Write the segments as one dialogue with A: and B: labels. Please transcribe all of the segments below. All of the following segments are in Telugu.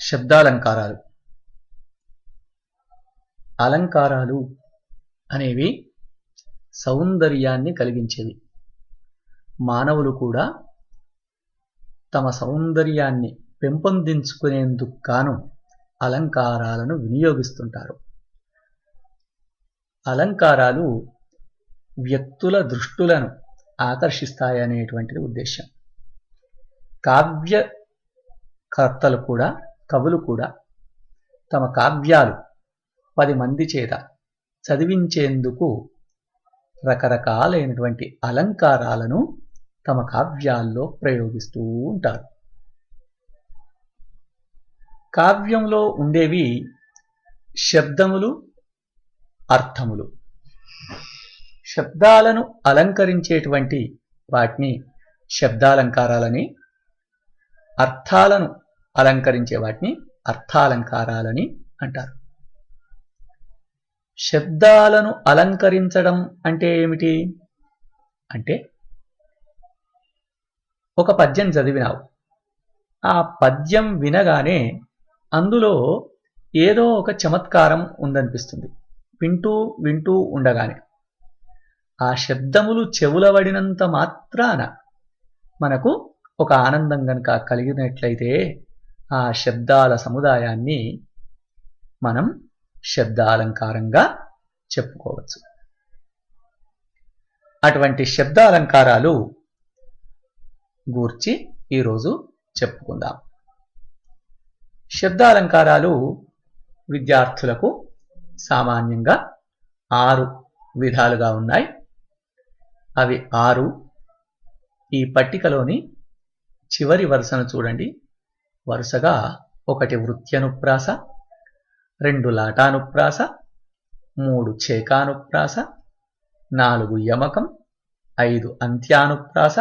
A: శబ్దాలంకారాలు. అలంకారాలు అనేవి సౌందర్యాన్ని కలిగించేవి. మానవులు కూడా తమ సౌందర్యాన్ని పెంపొందించుకునేందుకు గాను అలంకారాలను వినియోగిస్తుంటారు. అలంకారాలు వ్యక్తుల దృష్టులను ఆకర్షిస్తాయనేటువంటిది ఉద్దేశం. కావ్యకర్తలు కూడా, కవులు కూడా తమ కావ్యాలు 10 మంది చేత చదివించేందుకు రకరకాలైనటువంటి అలంకారాలను తమ కావ్యాల్లో ప్రయోగిస్తూ ఉంటారు. కావ్యంలో ఉండేవి శబ్దములు, అర్థములు. శబ్దాలను అలంకరించేటువంటి వాటిని శబ్దాలంకారాలని, అర్థాలను అలంకరించే వాటిని అర్థాలంకారాలని అంటారు. శబ్దాలను అలంకరించడం అంటే ఏమిటి అంటే, ఒక పద్యం చదివినావు, ఆ పద్యం వినగానే అందులో ఏదో ఒక చమత్కారం ఉందనిపిస్తుంది. వింటూ వింటూ ఉండగానే ఆ శబ్దములు చెవులబడినంత మాత్రాన మనకు ఒక ఆనందం గనుక కలిగినట్లయితే ఆ శబ్దాల సముదాయాన్ని మనం శబ్దాలంకారంగా చెప్పుకోవచ్చు. అటువంటి శబ్దాలంకారాలు గూర్చి ఈరోజు చెప్పుకుందాం. శబ్దాలంకారాలు విద్యార్థులకు సామాన్యంగా 6 విధాలుగా ఉన్నాయి. అవి 6. ఈ పట్టికలోని చివరి వరుసను చూడండి. వరుసగా 1 వృత్యనుప్రాస, 2 లాటానుప్రాస, 3 చేకానుప్రాస, 4 యమకం, 5 అంత్యానుప్రాస,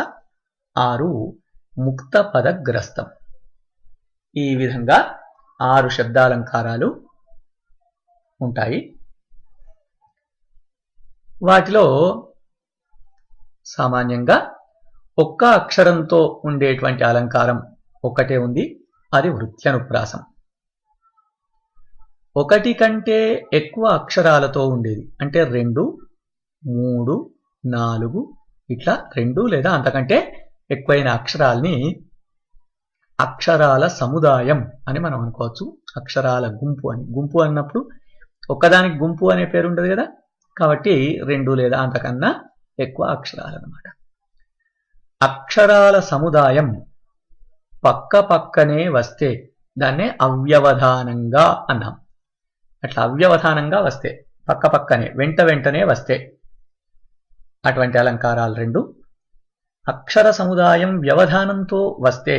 A: 6 ముక్త పదగ్రస్తం. ఈ విధంగా 6 శబ్దాలంకారాలు ఉంటాయి. వాటిలో సామాన్యంగా ఒక్క అక్షరంతో ఉండేటువంటి అలంకారం ఒకటే ఉంది. అది వృత్యనుప్రాసం. 1 కంటే ఎక్కువ అక్షరాలతో ఉండేది అంటే 2, 3, 4 ఇట్లా 2 లేదా అంతకంటే ఎక్కువైన అక్షరాల్ని అక్షరాల సముదాయం అని మనం అనుకోవచ్చు. అక్షరాల గుంపు అని. గుంపు అన్నప్పుడు ఒక్కదానికి గుంపు అనే పేరు ఉండదు కదా, కాబట్టి 2 లేదా అంతకన్నా ఎక్కువ అక్షరాలు అన్నమాట. అక్షరాల సముదాయం పక్క పక్కనే వస్తే దాన్నే అవ్యవధానంగా అన్నాం. అట్లా అవ్యవధానంగా వస్తే, పక్క పక్కనే వెంట వెంటనే వస్తే అటువంటి అలంకారాలు 2. అక్షర సముదాయం వ్యవధానంతో వస్తే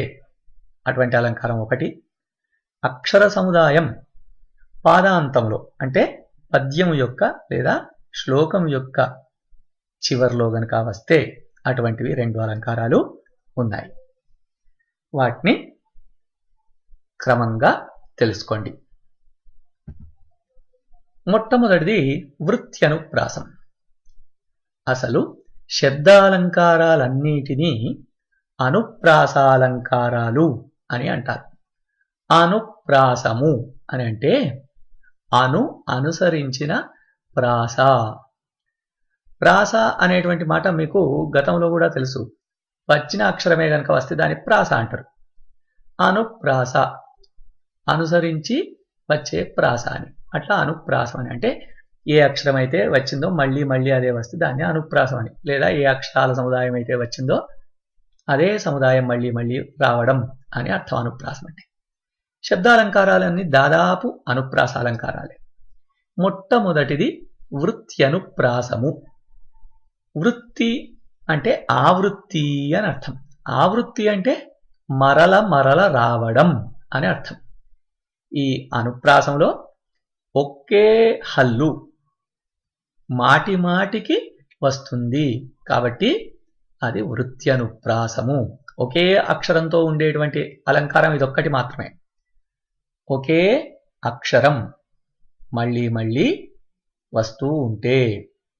A: అటువంటి అలంకారం 1. అక్షర సముదాయం పాదాంతంలో అంటే పద్యము యొక్క లేదా శ్లోకం యొక్క చివర్లో గనక వస్తే అటువంటివి 2 అలంకారాలు ఉన్నాయి. వాటిని క్రమంగా తెలుసుకోండి. మొట్టమొదటిది వృత్యనుప్రాసం. అసలు శబ్దాలంకారాలన్నిటినీ అనుప్రాసాలంకారాలు అని అంటారు. అనుప్రాసము అని అంటే అనుసరించిన ప్రాస. ప్రాస అనేటువంటి మాట మీకు గతంలో కూడా తెలుసు. వచ్చిన అక్షరమే కనుక వస్తే దాన్ని ప్రాస అంటారు. అనుప్రాస అనుసరించి వచ్చే ప్రాస అని. అట్లా అనుప్రాసం అని అంటే ఏ అక్షరం అయితే వచ్చిందో మళ్ళీ మళ్ళీ అదే వస్తే దాన్ని అనుప్రాసం అని, లేదా ఏ అక్షరాల సముదాయం అయితే వచ్చిందో అదే సముదాయం మళ్ళీ మళ్ళీ రావడం అని అర్థం అనుప్రాసం అంటే. శబ్దాలంకారాలన్నీ దాదాపు అనుప్రాసాలంకారాలే. మొట్టమొదటిది వృత్యనుప్రాసము. వృత్తి అంటే ఆవృత్తి అని అర్థం. ఆవృత్తి అంటే మరల మరల రావడం అని అర్థం. ఈ అనుప్రాసంలో ఒకే హల్లు మాటి మాటికి వస్తుంది కాబట్టి అది వృత్యనుప్రాసము. ఒకే అక్షరంతో ఉండేటువంటి అలంకారం ఇదొక్కటి మాత్రమే. ఒకే అక్షరం మళ్ళీ మళ్ళీ వస్తూ ఉంటే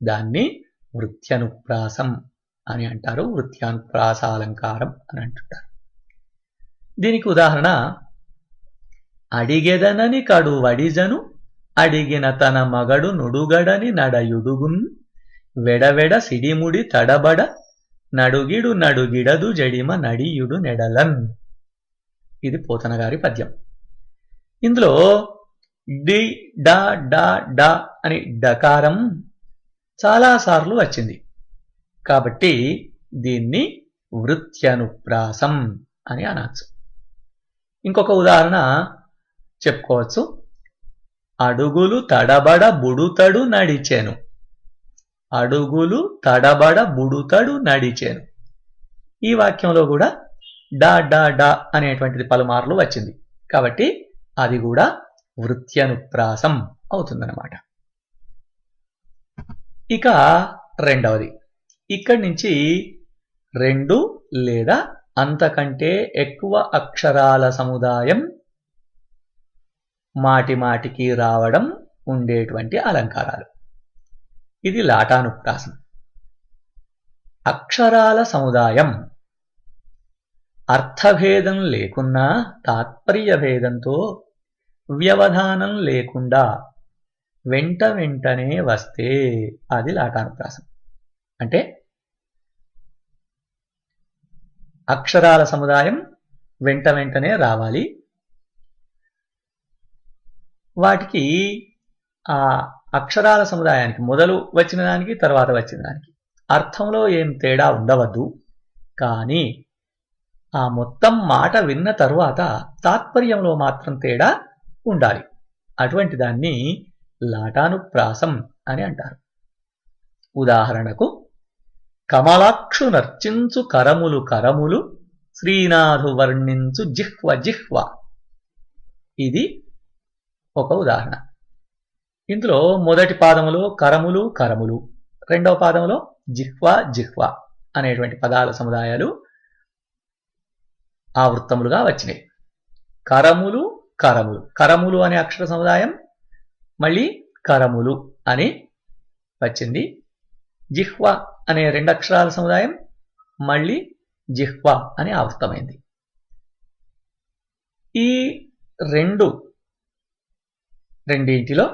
A: దాన్ని వృత్యనుప్రాసం అని అంటారు. వృత్యానుప్రాసాలంకారం అని అంటుంటారు. దీనికి ఉదాహరణ అడిగెదనని కడు వడిజను అడిగిన తన మగడు నుడుగడని నడయుడుగున్ వెడవెడ సిడిముడి తడబడ నడుగిడు నడుగిడదు జడిమ నడియుడు నెడలన్. ఇది పోతన గారి పద్యం. ఇందులో డి డా డా డా అని డకారం చాలాసార్లు వచ్చింది కాబట్టి దీన్ని వృత్యనుప్రాసం అని అనొచ్చు. ఇంకొక ఉదాహరణ చెప్పుకోవచ్చు. అడుగులు తడబడ బుడుతడు నడిచెను. అడుగులు తడబడ బుడుతడు నడిచెను. ఈ వాక్యంలో కూడా డా డా డా అనేటువంటిది పలుమార్లు వచ్చింది కాబట్టి అది కూడా వృత్యనుప్రాసం అవుతుందన్నమాట. ఇక రెండవది, ఇక్కడి నుంచి 2 లేదా అంతకంటే ఎక్కువ అక్షరాల సముదాయం మాటి మాటికి రావడం ఉండేటువంటి అలంకారాలు. ఇది లాటానుప్రాసం. అక్షరాల సముదాయం అర్థభేదం లేకున్నా తాత్పర్య భేదంతో వ్యవధానం లేకుండా వెంట వెంటనే వస్తే అది లాటానుప్రాసం. అంటే అక్షరాల సముదాయం వెంట వెంటనే రావాలి. వాటికి ఆ అక్షరాల సముదాయానికి మొదలు వచ్చిన దానికి తర్వాత వచ్చిన దానికి అర్థంలో ఏం తేడా ఉండవద్దు. కానీ ఆ మొత్తం మాట విన్న తరువాత తాత్పర్యంలో మాత్రం తేడా ఉండాలి. అటువంటి దాన్ని లాటానుప్రాసం అని అంటారు. ఉదాహరణకు కమలాక్షు నర్చించు కరములు కరములు శ్రీనాథు వర్ణించు జిహ్వ జిహ్వ. ఇది ఒక ఉదాహరణ. ఇందులో మొదటి పాదములో కరములు కరములు, రెండవ పాదములో జిహ్వ జిహ్వ అనేటువంటి పదాల సముదాయాలు ఆవృత్తములుగా వచ్చినాయి. కరములు కరములు, కరములు అనే అక్షర సముదాయం మళ్ళీ కరములు అని వచ్చింది. జిహ్వ అనే 2 అక్షరాల సముదాయం మళ్ళీ జిహ్వ అని ఆవృత్తమైంది. ఈ రెండింటిలో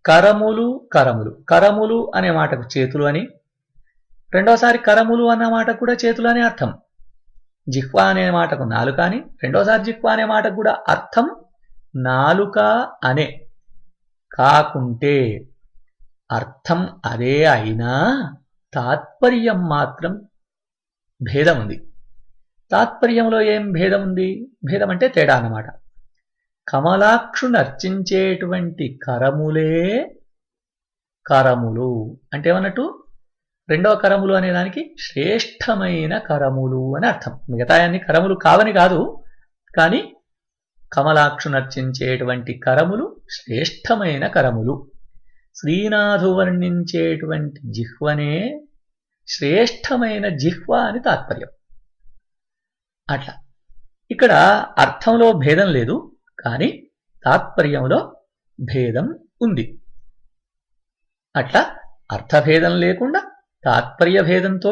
A: కరములు కరములు, కరములు అనే మాటకు చేతులు అని, రెండోసారి కరములు అన్న మాటకు కూడా చేతులు అనే అర్థం. జిహ్వ అనే మాటకు నాలుక అని, రెండోసారి జిహ్వ అనే మాటకు కూడా అర్థం నాలుక అనే. కాకుంటే అర్థం అదే అయినా తాత్పర్యం మాత్రం భేదం ఉంది. తాత్పర్యంలో ఏం భేదం ఉంది? భేదం అంటే తేడా అన్నమాట. కమలాక్షు నర్చించేటువంటి కరములే కరములు అంటే ఏమన్నట్టు, రెండవ కరములు అనే దానికి శ్రేష్టమైన కరములు అని అర్థం. మిగతా అన్ని కరములు కావని కాదు, కానీ కమలాక్షు నర్చించేటువంటి కరములు శ్రేష్టమైన కరములు. శ్రీనాథు వర్ణించేటువంటి జిహ్వనే శ్రేష్టమైన జిహ్వ అని తాత్పర్యం. అట్లా ఇక్కడ అర్థంలో భేదం లేదు, కానీ తాత్పర్యంలో భేదం ఉంది. అట్లా అర్థభేదం లేకుండా తాత్పర్య భేదంతో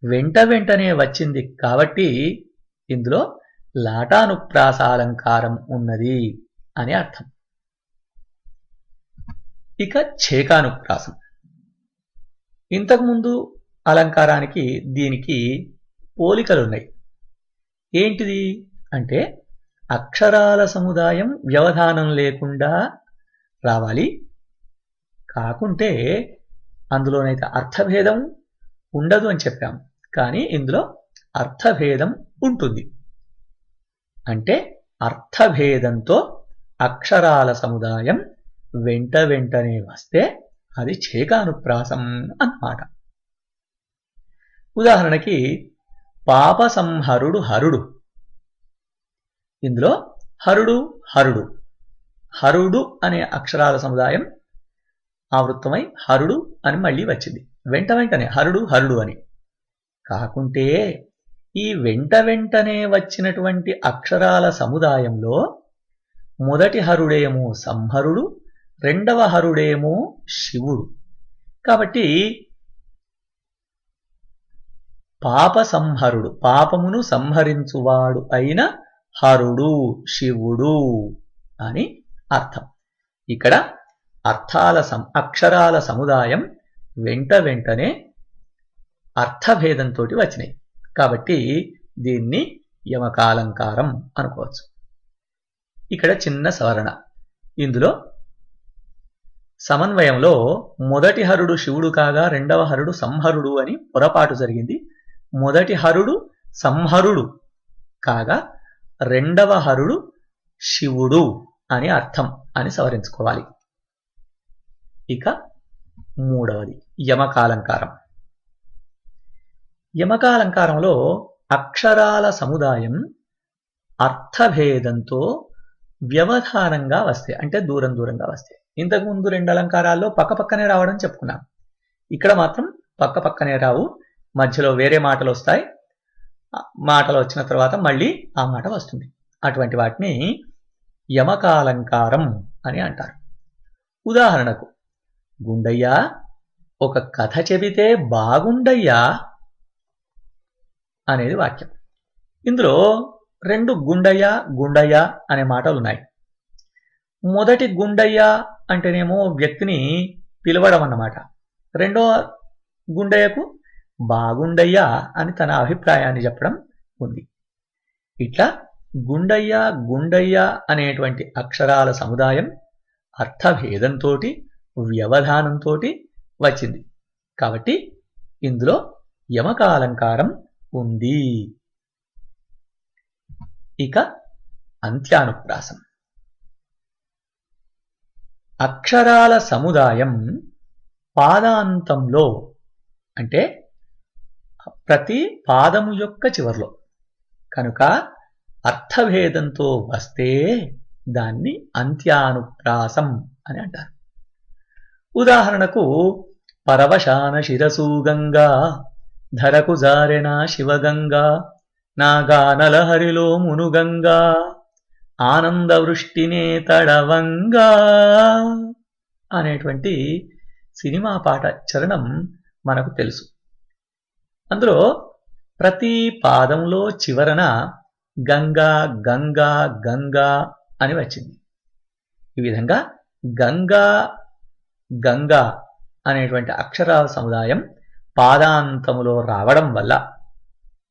A: వెంట వెంటనే వచ్చింది కాబట్టి ఇందులో లాటానుప్రాసాలంకారం ఉన్నది అని అర్థం. ఇక ఛేకానుప్రాసం. ఇంతకుముందు అలంకారానికి దీనికి పోలికలున్నాయి. ఏంటిది అంటే అక్షరాల సముదాయం వ్యవధానం లేకుండా రావాలి. కాకుంటే అందులోనైతే అర్థభేదం ఉండదు అని చెప్పాం, కానీ ఇందులో అర్థభేదం ఉంటుంది. అంటే అర్థభేదంతో అక్షరాల సముదాయం వెంట వెంటనే వస్తే అది ఛేకానుప్రాసం అన్నమాట. ఉదాహరణకి పాప సంహరుడు హరుడు. ఇందులో హరుడు హరుడు, హరుడు అనే అక్షరాల సముదాయం ఆవృత్తమై హరుడు అని మళ్ళీ వచ్చింది. వెంట వెంటనే హరుడు హరుడు అని. కాకుంటే ఈ వెంట వెంటనే వచ్చినటువంటి అక్షరాల సముదాయంలో మొదటి హరుడేమో సంహరుడు, రెండవ హరుడేమో శివుడు. కాబట్టి పాప సంహరుడు, పాపమును సంహరించువాడు అయిన హరుడు శివుడు అని అర్థం. ఇక్కడ అక్షరాల సముదాయం వెంటనే అర్థభేదంతో వచ్చినాయి కాబట్టి దీన్ని యమకాలంకారం అనుకోవచ్చు. ఇక్కడ చిన్న సవరణ. ఇందులో సమన్వయంలో మొదటి హరుడు శివుడు కాగా రెండవ హరుడు సంహరుడు అని పొరపాటు జరిగింది. మొదటి హరుడు సంహరుడు కాగా రెండవ హరుడు శివుడు అని అర్థం అని సవరించుకోవాలి. ఇక మూడవది యమకాలంకారం. యమకాలంకారంలో అక్షరాల సముదాయం అర్థభేదంతో వ్యవధానంగా వస్తాయి, అంటే దూరంగా వస్తాయి. ఇంతకుముందు రెండు అలంకారాల్లో పక్కపక్కనే రావడం చెప్పుకున్నాం. ఇక్కడ మాత్రం పక్కపక్కనే రావు, మధ్యలో వేరే మాటలు వస్తాయి. మాటలు వచ్చిన తర్వాత మళ్ళీ ఆ మాట వస్తుంది. అటువంటి వాటిని యమకాలంకారం అని అంటారు. ఉదాహరణకు, గుండయ్యా ఒక కథ చెబితే బాగుండయ్యా అనేది వాక్యం. ఇందులో రెండు గుండయ్య అనే మాటలు ఉన్నాయి. మొదటి గుండయ్య అంటేనేమో వ్యక్తిని పిలవడం అన్నమాట. రెండో గుండయ్యకు బాగుండయ్యా అని తన అభిప్రాయాన్ని చెప్పడం ఉంది. ఇట్లా గుండయ్య అనేటువంటి అక్షరాల సముదాయం అర్థభేదంతో వ్యవధానంతో వచ్చింది కాబట్టి ఇందులో యమకాలంకారం ఉంది. ఇక అంత్యానుప్రాసం. అక్షరాల సముదాయం పాదాంతంలో, అంటే ప్రతి పాదము యొక్క చివర్లో కనుక అర్థభేదంతో వస్తే దాన్ని అంత్యానుప్రాసం అని అంటారు. ఉదాహరణకు, పరవశాన శిరసూగంగా ధరకు జారెన శివగంగా నాగానలహరిలో మునుగంగా ఆనందవృష్టినే తడవంగా అనేటువంటి సినిమా పాట చరణం మనకు తెలుసు. అందులో ప్రతి పాదంలో చివరన గంగా గంగా గంగా అని వచ్చింది. ఈ విధంగా గంగా గంగా అనేటువంటి అక్షరాల సముదాయం పాదాంతములో రావడం వల్ల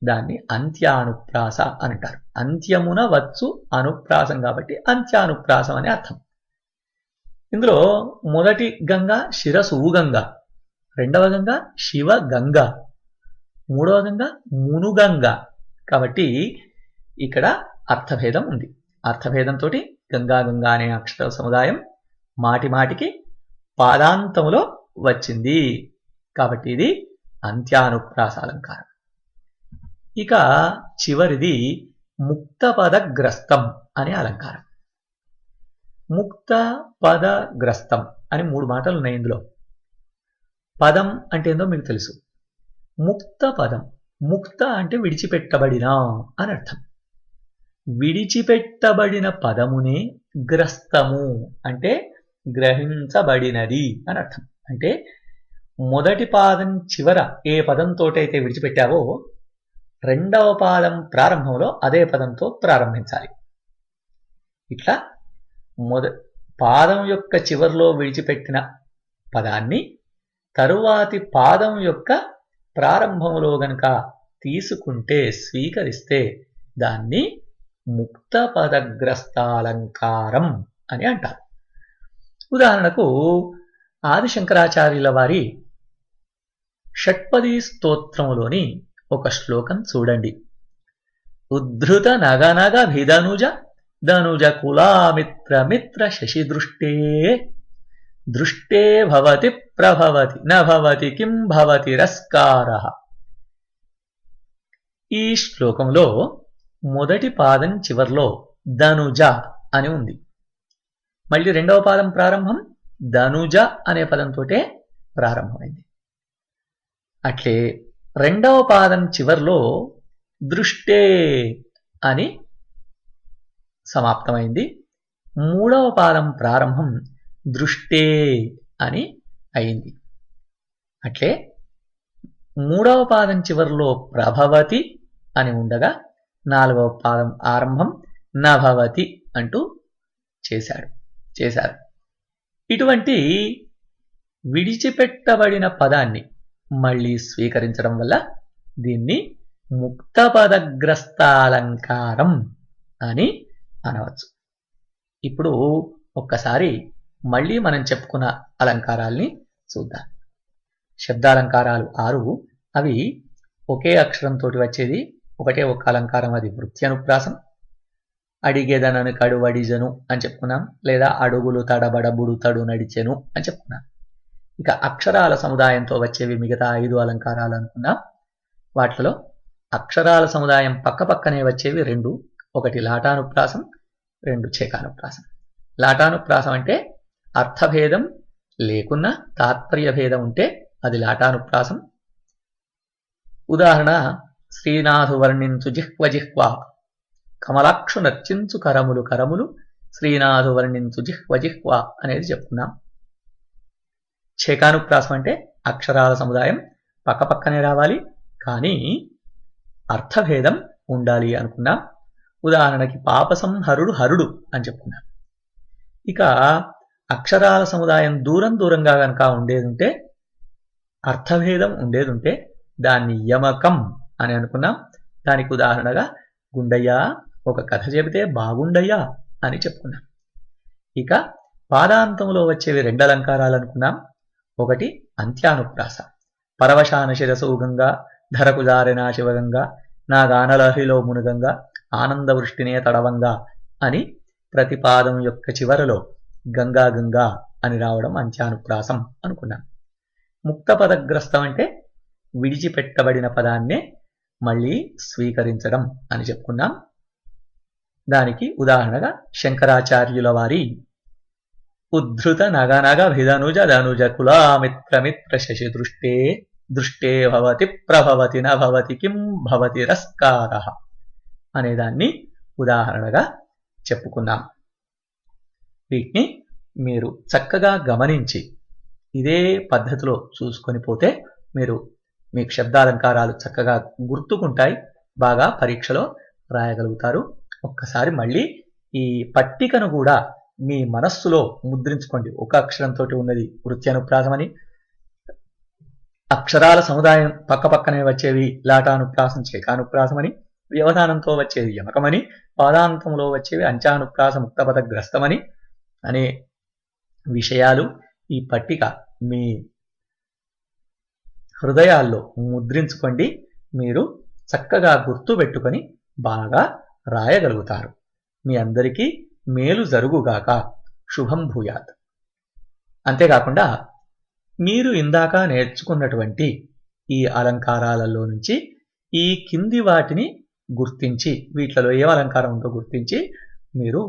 A: దాన్ని అంత్యానుప్రాస అని అంటారు. అంత్యమున వచ్చు అనుప్రాసం కాబట్టి అంత్యానుప్రాసం అని అర్థం. ఇందులో మొదటి గంగా శిరసూగంగా, రెండవ గంగా శివ గంగా, మూడవ గంగా మునుగంగా. కాబట్టి ఇక్కడ అర్థభేదం ఉంది. అర్థభేదంతో గంగా గంగా అనే అక్షర సముదాయం మాటికి పాదాంతములో వచ్చింది కాబట్టి ఇది అంత్యానుప్రాస అలంకారం. ఇక చివరిది ముక్తపదగ్రస్తం అనే అలంకారం. ముక్త పదగ్రస్తం అని మూడు మాటలు ఉన్నాయి. ఇందులో పదం అంటే ఏందో మీకు తెలుసు. ముక్త పదం, ముక్త అంటే విడిచిపెట్టబడిన అని అర్థం. విడిచిపెట్టబడిన పదమునే గ్రస్తము అంటే గ్రహించబడినది అని అర్థం. అంటే మొదటి పాదం చివర ఏ పదంతోటైతే విడిచిపెట్టావో రెండవ పాదం ప్రారంభంలో అదే పదంతో ప్రారంభించాలి. ఇట్లా పాదం యొక్క చివర్లో విడిచిపెట్టిన పదాన్ని తరువాతి పాదం యొక్క ప్రారంభంలో గనక తీసుకుంటే, స్వీకరిస్తే దాన్ని ముక్త పదగ్రస్తాలంకారం అని అంటారు. ఉదాహరణకు, ఆదిశంకరాచార్యుల వారి షట్పదీ స్తోత్రములోని ఒక శ్లోకం చూడండి. ఉద్ధృత నగనగ భిధనుజ ధనుజ కులామిత్ర మిత్ర శశి దృష్టే దృష్టే భవతి ప్రభవతి నభవతి కిం భవతి రస్కారః. ఈ శ్లోకంలో మొదటి పాదం చివర్లో ధనుజ అని ఉంది. మళ్ళీ రెండవ పాదం ప్రారంభం ధనుజ అనే పదంతోటే ప్రారంభమైంది. అట్లే రెండవ పాదం చివర్లో దృష్టే అని సమాప్తమైంది. మూడవ పాదం ప్రారంభం దృష్టే అని అయింది. అట్లే మూడవ పాదం చివర్లో ప్రభవతి అని ఉండగా నాలుగవ పాదం ఆరంభం నభవతి అంటూ చేశారు. ఇటువంటి విడిచిపెట్టబడిన పదాన్ని మళ్ళీ స్వీకరించడం వల్ల దీన్ని ముక్తపదగ్రస్తాలంకారం అని అనవచ్చు. ఇప్పుడు ఒక్కసారి మళ్ళీ మనం చెప్పుకున్న అలంకారాల్ని చూద్దాం. శబ్దాలంకారాలు 6. అవి ఒకే అక్షరంతో వచ్చేది ఒకటే ఒక అలంకారం, అది వృత్త్యనుప్రాసం. అడిగేదనను కడువడిజను అని చెప్పుకున్నాం, లేదా అడుగులు తడబడ బుడుతడు నడిచెను అని చెప్పుకున్నాం. ఇక అక్షరాల సముదాయంతో వచ్చేవి మిగతా 5 అలంకారాలు అనుకున్నాం. వాటిలో అక్షరాల సముదాయం పక్కపక్కనే వచ్చేవి 2. ఒకటి లాటానుప్రాసం, 2 ఛేకానుప్రాసం. లాటానుప్రాసం అంటే అర్థభేదం లేకున్నా తాత్పర్య భేదం ఉంటే అది లాటానుప్రాసం. ఉదాహరణ, శ్రీనాథు వర్ణించు జిహ్వ జిహ్వ, కమలాక్షు నర్చించు కరములు కరములు, శ్రీనాథు వర్ణించు జిహ్వ జిహ్వ అనేది చెప్పుకున్నాం. ఛేకానుప్రాసం అంటే అక్షరాల సముదాయం పక్కపక్కనే రావాలి, కానీ అర్థభేదం ఉండాలి అనుకున్నాం. ఉదాహరణకి పాపసంహరుడు హరుడు అని చెప్పుకున్నాం. ఇక అక్షరాల సముదాయం దూరంగా కనుక ఉండేదుంటే, అర్థభేదం ఉండేదుంటే దాన్ని యమకం అని అనుకున్నాం. దానికి ఉదాహరణగా గుండయ్య ఒక కథ చెబితే బాగుండయ్యా అని చెప్పుకున్నాం. ఇక పాదాంతంలో వచ్చేవి 2 అలంకారాలు అనుకున్నాం. ఒకటి అంత్యానుప్రాస, పరవశాన శిరసు గంగా ధరకు జారెనా శివగంగా నా గానలహరిలో మునుగంగా ఆనందవృష్టినే తడవంగా అని ప్రతి పాదం యొక్క చివరలో గంగా గంగా అని రావడం అంత్యానుప్రాసం అనుకున్నాం. ముక్తపదగ్రస్తం అంటే విడిచిపెట్టబడిన పదాన్నే మళ్ళీ స్వీకరించడం అని చెప్పుకున్నాం. దానికి ఉదాహరణగా శంకరాచార్యుల వారి ఉద్ధృత నగనగ భిధనుజ ధనుజ కులామిత్రమిత్ర శశి దృష్టే దృష్టే భవతి ప్రభవతి నభవతి కిం భవతి రస్కార అనేదాన్ని ఉదాహరణగా చెప్పుకున్నాం. వీటిని మీరు చక్కగా గమనించి ఇదే పద్ధతిలో చూసుకొని పోతే మీకు శబ్దాలంకారాలు చక్కగా గుర్తుకుంటాయి, బాగా పరీక్షలో రాయగలుగుతారు. ఒక్కసారి మళ్ళీ ఈ పట్టికను కూడా మీ మనస్సులో ముద్రించుకోండి. ఒక అక్షరంతో ఉన్నది వృత్త్యనుప్రాసమని, అక్షరాల సముదాయం పక్కపక్కనే వచ్చేవి లాటానుప్రాసం ఛేకానుప్రాసమని, వ్యవధానంతో వచ్చేది యమకమని, పాదాంతంలో వచ్చేవి అంత్యానుప్రాస ముక్తపదగ్రస్తమని అనే విషయాలు ఈ పట్టిక మీ హృదయాల్లో ముద్రించుకోండి. మీరు చక్కగా గుర్తుపెట్టుకొని బాగా రాయగలుగుతారు. మీ అందరికీ మేలు జరుగుగాక. శుభం భూయాత్. అంతేకాకుండా మీరు ఇందాక నేర్చుకున్నటువంటి ఈ అలంకారాలలో నుంచి ఈ కింది వాటిని గుర్తించి, వీటిలో ఏ అలంకారం ఉందో గుర్తించి మీరు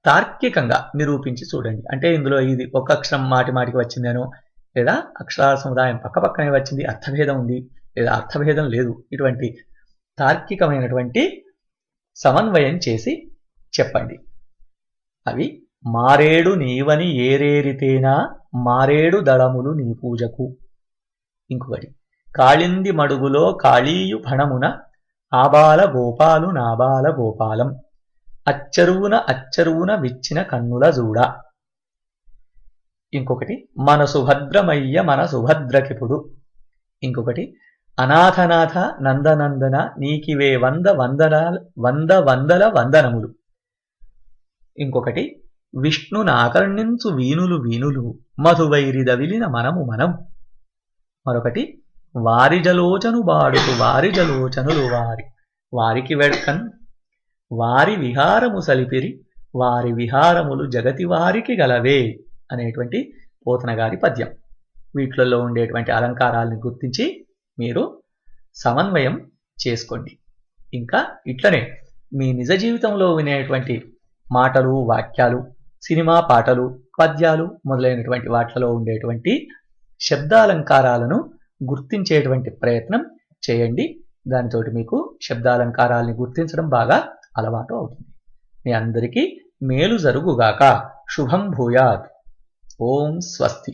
A: తార్కికంగా నిరూపించి చూడండి. అంటే ఇందులో ఇది ఒక అక్షరం మాటికి వచ్చిందేనో, లేదా అక్షరాల సముదాయం పక్కపక్కనే వచ్చింది, అర్థభేదం ఉంది, లేదా అర్థభేదం లేదు, ఇటువంటి తార్కికమైనటువంటి సమన్వయం చేసి చెప్పండి. అవి మారేడు నీవని ఏరేరితేనా మారేడు దళములు నీ పూజకు. ఇంకొకటి, కాళింది మడుగులో కాళీయు ఫణమున ఆబాల గోపాలు నాబాల గోపాలం అచ్చరువున విచ్చిన కన్నుల జూడ. ఇంకొకటి, మన సుభద్రమయ్య మన సుభద్రకిపుడు. ఇంకొకటి, అనాథనాథ నందనందన నీకివే వంద వందల వందనములు. ఇంకొకటి, విష్ణునాకర్ణించు వీనులు వీనులు మధువైరి దవిలిన మనము మనం. మరొకటి, వారిజలోచను బాడుకు వారిజలోచనులు వారికి వెడ్కన్ వారి విహారము సలిపిరి వారి విహారములు జగతి వారికి గలవే అనేటువంటి పోతన గారి పద్యం. వీటిలలో ఉండేటువంటి అలంకారాలను గుర్తించి మీరు సమన్వయం చేసుకోండి. ఇంకా ఇట్లనే మీ నిజ జీవితంలో వినేటువంటి మాటలు, వాక్యాలు, సినిమా పాటలు, పద్యాలు మొదలైనటువంటి వాటిలో ఉండేటువంటి శబ్దాలంకారాలను గుర్తించేటువంటి ప్రయత్నం చేయండి. దానితోటి మీకు శబ్దాలంకారాలని గుర్తించడం బాగా అలవాటు అవుతుంది. మీ అందరికీ మేలు జరుగుగాక. శుభం భూయాత్. ఓం స్వస్తి.